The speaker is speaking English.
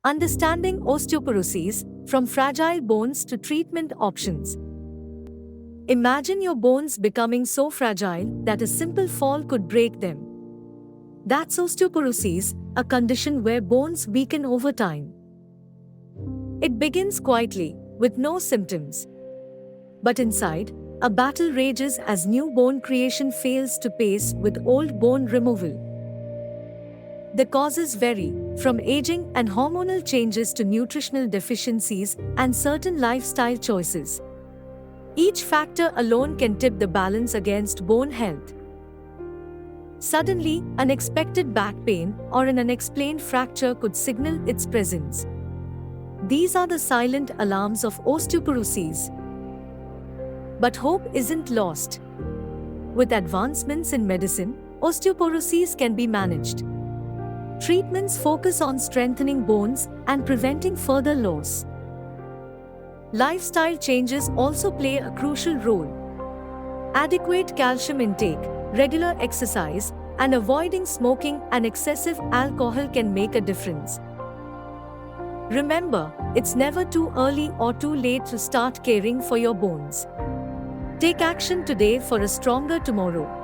Understanding osteoporosis, from fragile bones to treatment options. Imagine your bones becoming so fragile that a simple fall could break them. That's osteoporosis, a condition where bones weaken over time. It begins quietly, with no symptoms. But inside, a battle rages as new bone creation fails to pace with old bone removal. The causes vary, from aging and hormonal changes to nutritional deficiencies and certain lifestyle choices. Each factor alone can tip the balance against bone health. Suddenly, unexpected back pain or an unexplained fracture could signal its presence. These are the silent alarms of osteoporosis. But hope isn't lost. With advancements in medicine, osteoporosis can be managed. Treatments focus on strengthening bones and preventing further loss. Lifestyle changes also play a crucial role. Adequate calcium intake, regular exercise, and avoiding smoking and excessive alcohol can make a difference. Remember, it's never too early or too late to start caring for your bones. Take action today for a stronger tomorrow.